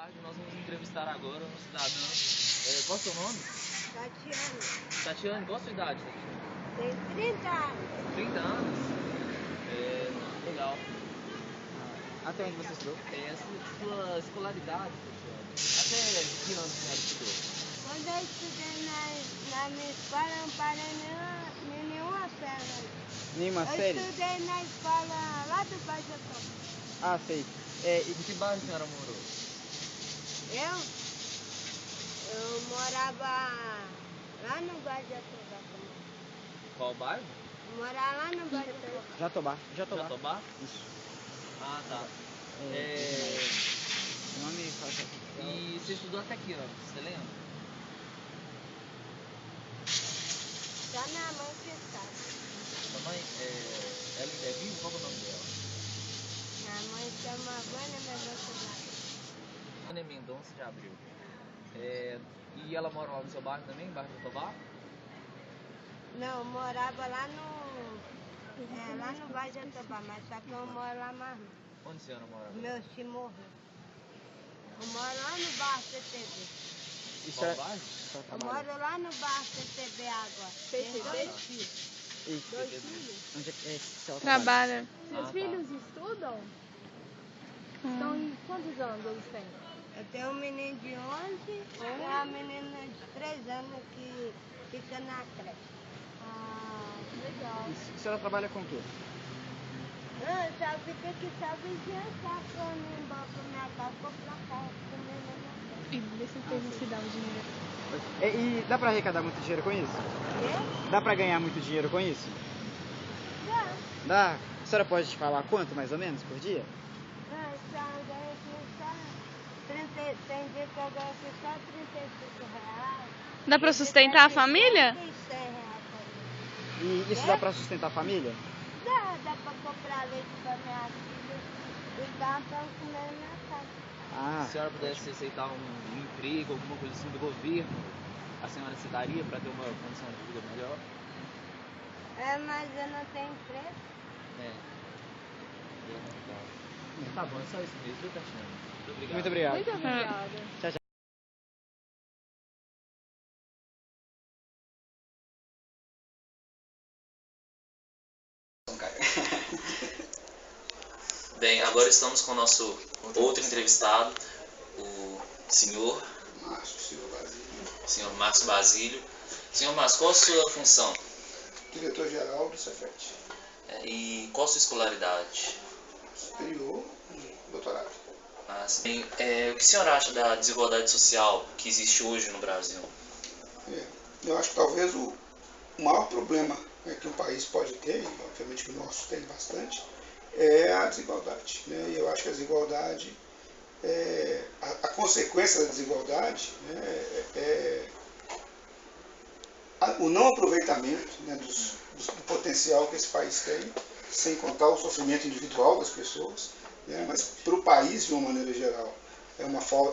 Nós vamos entrevistar agora um cidadão. Qual é o seu nome? Tatiana. Tatiane, qual a sua idade, Tatiane? Tem 30 anos. 30 anos? Legal. Até onde você estudou? Sua escolaridade, Tatiane, até que ano você estudou? Quando eu estudei na minha escola, eu não parei nenhuma série. Nenhuma Eu série? estudei na escola lá do Baixo Jatobá. Ah, sei. Em que bairro a senhora morou? Eu morava lá no Baixo Jatobá também. Qual bairro? Eu morava lá no Baixo Jatobá. Jatobá. Jatobá? Isso. Ah, tá. O nome fala assim. E você estudou até que ano? Você lembra? Só minha mãe que sabe. Sua mãe, ela ainda é viva? Qual é o nome dela? Minha mãe chama Vânia Mendonça de Abreu. Vânia Mendonça de Abreu. E ela mora lá no seu bairro também, bairro do Jatobá? Não, eu morava lá no Baixo Jatobá, mas só que eu não moro lá mais não. Onde a senhora mora? Meu tio morreu. Eu moro lá no bairro CTB. Qual bairro? Eu moro lá no bairro CTB agora. Tem 2 filhos. Isso. 2 filhos? Onde é que ela Trabalha. Seus tá. filhos estudam? Estão em quantos anos eles têm? Eu tenho um menino de 11 e uma menina de 3 anos que fica na creche. Ah, legal. E a senhora trabalha com o quê? Não, eu só fica que só vigiar pra eu ir embora pra minha casa, comprar carro, comer na minha casa. E deixa eu ver se dá o dinheiro. E dá pra arrecadar muito dinheiro com isso? Quê? Dá pra ganhar muito dinheiro com isso? Não. Dá? A senhora pode falar quanto, mais ou menos, por dia? Não, só ganho aqui só 30, tem dia que eu ganho aqui só 35 reais. Dá pra sustentar a família? Tem 100 reais por mês. E isso dá pra sustentar a família? Dá pra comprar leite pra minha filha e dá pra eu comer na minha casa. Ah, Se a senhora pudesse aceitar um emprego, alguma coisa assim do governo, a senhora aceitaria para ter uma condição de vida melhor? Mas eu não tenho emprego. Tá bom, é só isso mesmo, viu, Tatiana? Muito obrigado. muito obrigado. Muito obrigada. Tchau, tchau. Bem, agora estamos com o nosso outro entrevistado, o senhor Márcio Basílio. Senhor Márcio, qual a sua função? Diretor-geral do Cefet. E qual a sua escolaridade? Superior e doutorado. Sim. O que o senhor acha da desigualdade social que existe hoje no Brasil? Eu acho que talvez o maior problema que um país pode ter, e obviamente que o nosso tem bastante, é a desigualdade. E eu acho que a desigualdade, a consequência da desigualdade é o não aproveitamento do potencial que esse país tem, sem contar o sofrimento individual das pessoas, mas para o país de uma maneira geral.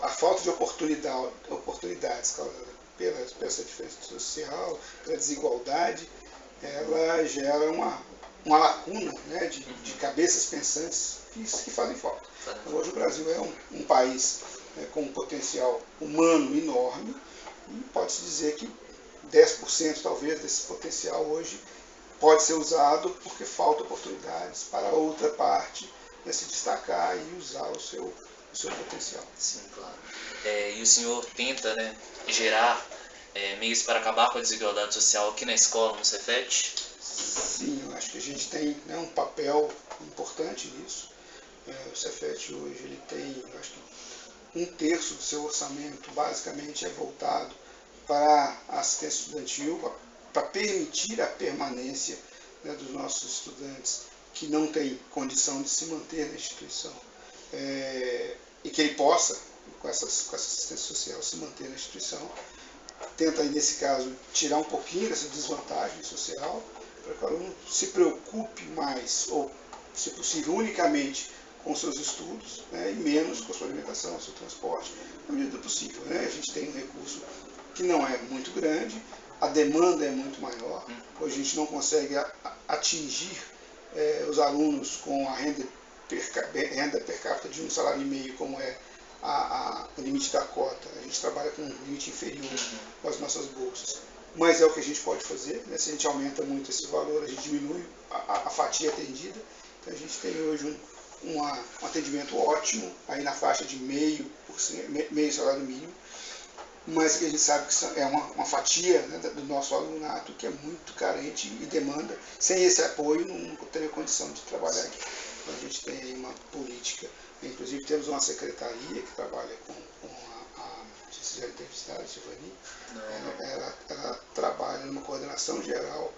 A falta de oportunidades causada pela essa diferença social, pela desigualdade, ela gera uma lacuna de cabeças pensantes que fazem falta. Então, hoje o Brasil é um país com um potencial humano enorme e pode-se dizer que 10% talvez desse potencial hoje pode ser usado porque falta oportunidades para a outra parte se destacar e usar o seu potencial. Sim, claro. E o senhor tenta gerar meios para acabar com a desigualdade social aqui na escola, no Cefet? Sim, eu acho que a gente tem um papel importante nisso. O Cefet hoje ele tem, eu acho que 1/3 do seu orçamento basicamente é voltado para a assistência estudantil, para permitir a permanência dos nossos estudantes que não têm condição de se manter na instituição e que ele possa, com essa assistência social, se manter na instituição. Tenta, nesse caso, tirar um pouquinho dessa desvantagem social, para que o aluno se preocupe mais, ou, se possível, unicamente com seus estudos, e menos com a sua alimentação, o seu transporte, na medida do possível. A gente tem um recurso que não é muito grande, a demanda é muito maior, hoje a gente não consegue atingir os alunos com a renda per capita de um salário e meio, como é o limite da cota. A gente trabalha com um limite inferior com as nossas bolsas. Mas é o que a gente pode fazer, né? Se a gente aumenta muito esse valor, a gente diminui a fatia atendida. Então a gente tem hoje um atendimento ótimo, aí na faixa de meio salário mínimo, mas que a gente sabe que é uma fatia, né, do nosso alunato que é muito carente e demanda. Sem esse apoio não teria condição de trabalhar aqui. Então a gente tem aí uma política, inclusive temos uma secretaria que trabalha com você já teve visitado, Giovanni? Ela trabalha numa coordenação geral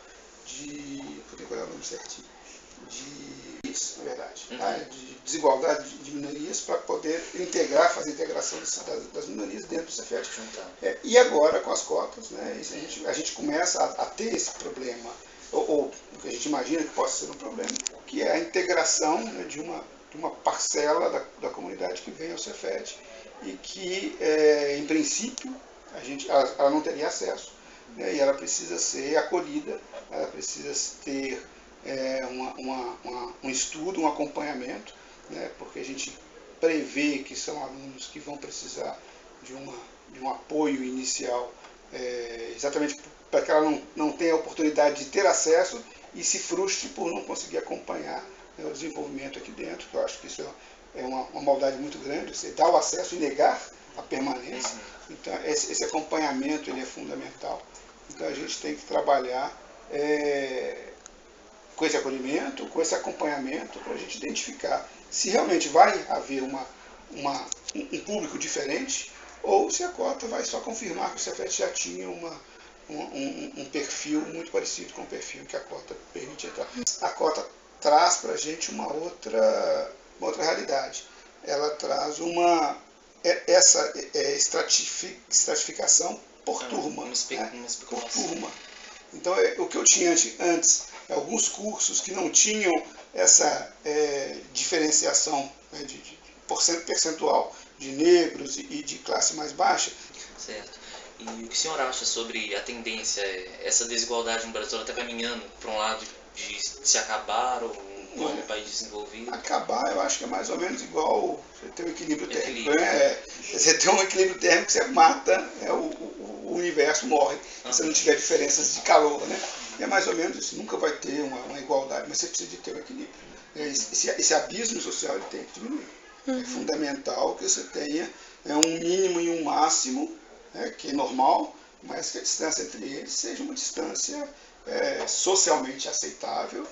de. Vou ter que olhar o nome certinho. Na verdade, de desigualdade de minorias, para poder fazer a integração das minorias dentro do Cefet. E agora, com as cotas, né, a gente começa a ter esse problema, ou o que a gente imagina que possa ser um problema, que é a integração, né, de uma parcela da comunidade que vem ao Cefet e que, em princípio, ela não teria acesso, né, e ela precisa ser acolhida, ela precisa ter um estudo, um acompanhamento, né, porque a gente prevê que são alunos que vão precisar de um apoio inicial, exatamente para que ela não tenha a oportunidade de ter acesso e se frustre por não conseguir acompanhar, né, o desenvolvimento aqui dentro, que eu acho que isso é uma maldade muito grande, você dá o acesso e negar a permanência. Então esse acompanhamento ele é fundamental. Então a gente tem que trabalhar com esse acolhimento, com esse acompanhamento, para a gente identificar se realmente vai haver um público diferente ou se a cota vai só confirmar que o Cefet já tinha um perfil muito parecido com o perfil que a cota permite entrar. A cota traz para a gente uma outra realidade. Ela traz essa estratificação por turma. Por turma. Então, o que eu tinha antes, alguns cursos que não tinham essa diferenciação, né, de percentual de negros e de classe mais baixa. Certo. E o que o senhor acha sobre a tendência, essa desigualdade no Brasil está caminhando para um lado de se acabar ou um país desenvolvido? Acabar, eu acho que é mais ou menos igual você ter um equilíbrio térmico. Né? Você tem um equilíbrio térmico, você mata, o universo morre, se você não tiver diferenças de calor. Né? E é mais ou menos isso, nunca vai ter uma igualdade, mas você precisa de ter um equilíbrio. Esse abismo social ele tem que diminuir. É fundamental que você tenha um mínimo e um máximo, né, que é normal, mas que a distância entre eles seja uma distância socialmente aceitável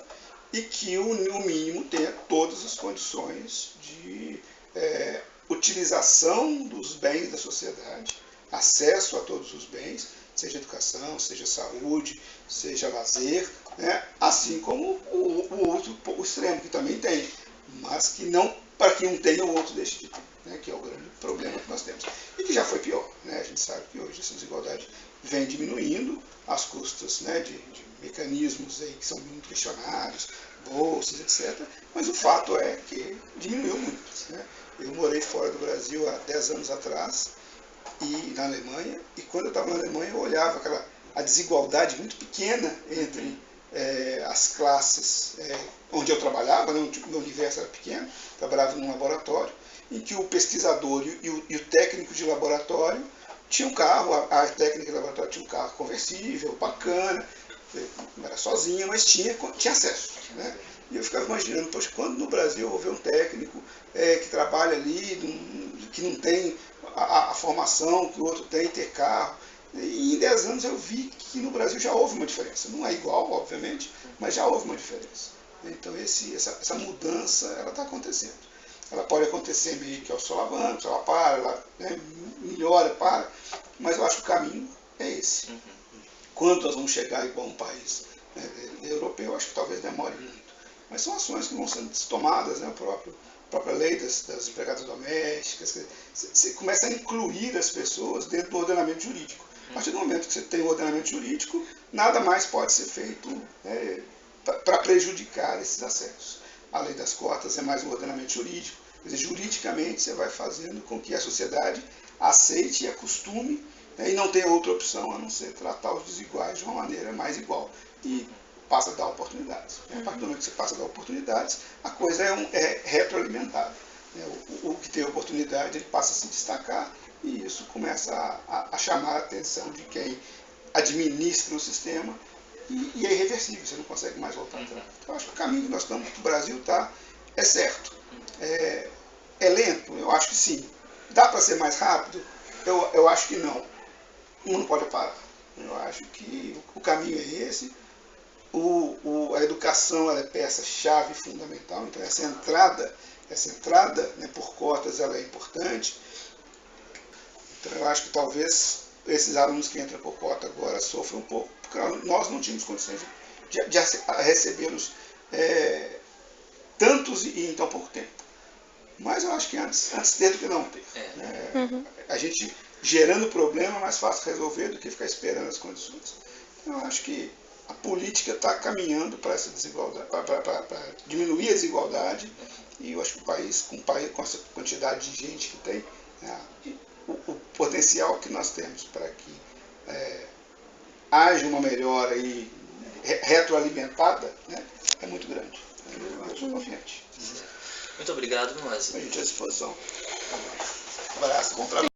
e que o mínimo tenha todas as condições de utilização dos bens da sociedade, acesso a todos os bens, seja educação, seja saúde, seja lazer, né, assim como o extremo, que também tem, mas que não, para que um tenha, o outro deixe de ter, né, que é o grande problema que nós temos. E que já foi pior, né? A gente sabe que hoje essa desigualdade vem diminuindo às custas, né, de mecanismos aí que são muito questionados, bolsas, etc. Mas o fato é que diminuiu muito. Né? Eu morei fora do Brasil há 10 anos atrás, e na Alemanha, e quando eu estava na Alemanha eu olhava a desigualdade muito pequena entre as classes onde eu trabalhava, né, meu universo era pequeno, trabalhava num laboratório, em que o pesquisador e o técnico de laboratório tinha um carro, a técnica de laboratório tinha um carro conversível, bacana, não era sozinha, mas tinha acesso. Né? E eu ficava imaginando, poxa, quando no Brasil eu vou ver um técnico que trabalha ali, que não tem a formação que o outro tem, ter carro. E em 10 anos eu vi que no Brasil já houve uma diferença. Não é igual, obviamente, mas já houve uma diferença. Então essa mudança ela está acontecendo. Ela pode acontecer meio que ao solavanco, ela para, ela melhora, para, mas eu acho que o caminho é esse. Quando nós vamos chegar igual a um país europeu, eu acho que talvez demore muito. Mas são ações que vão sendo tomadas, né? A própria lei das empregadas domésticas. Você começa a incluir as pessoas dentro do ordenamento jurídico. A partir do momento que você tem o ordenamento jurídico, nada mais pode ser feito para prejudicar esses acessos. A lei das cotas é mais um ordenamento jurídico. Quer dizer, juridicamente você vai fazendo com que a sociedade aceite e acostume, né, e não tenha outra opção a não ser tratar os desiguais de uma maneira mais igual. E passa a dar oportunidades. A partir do momento que você passa a dar oportunidades, a coisa é retroalimentada. né? O que tem oportunidade, ele passa a se destacar, e isso começa a chamar a atenção de quem administra o sistema, e é irreversível, você não consegue mais voltar atrás. Então, eu acho que o caminho que nós estamos, que o Brasil está, é certo. É lento? Eu acho que sim. Dá para ser mais rápido? Eu acho que não. Um não pode parar. Eu acho que o caminho é esse. A educação ela é peça-chave fundamental, então essa entrada, né, por cotas, ela é importante. Então eu acho que talvez esses alunos que entram por cota agora sofram um pouco, porque nós não tínhamos condições de recebê-los tantos e em tão pouco tempo. Mas eu acho que antes ter do que não ter. A gente gerando problema é mais fácil resolver do que ficar esperando as condições. Então eu acho que a política está caminhando para essa desigualdade, para diminuir a desigualdade, e eu acho que o país, com essa quantidade de gente que tem, né, o potencial que nós temos para que haja uma melhora aí retroalimentada, né, é muito grande. Eu sou confiante. Muito obrigado, Márcio. A gente à disposição. Um abraço, bom trabalho.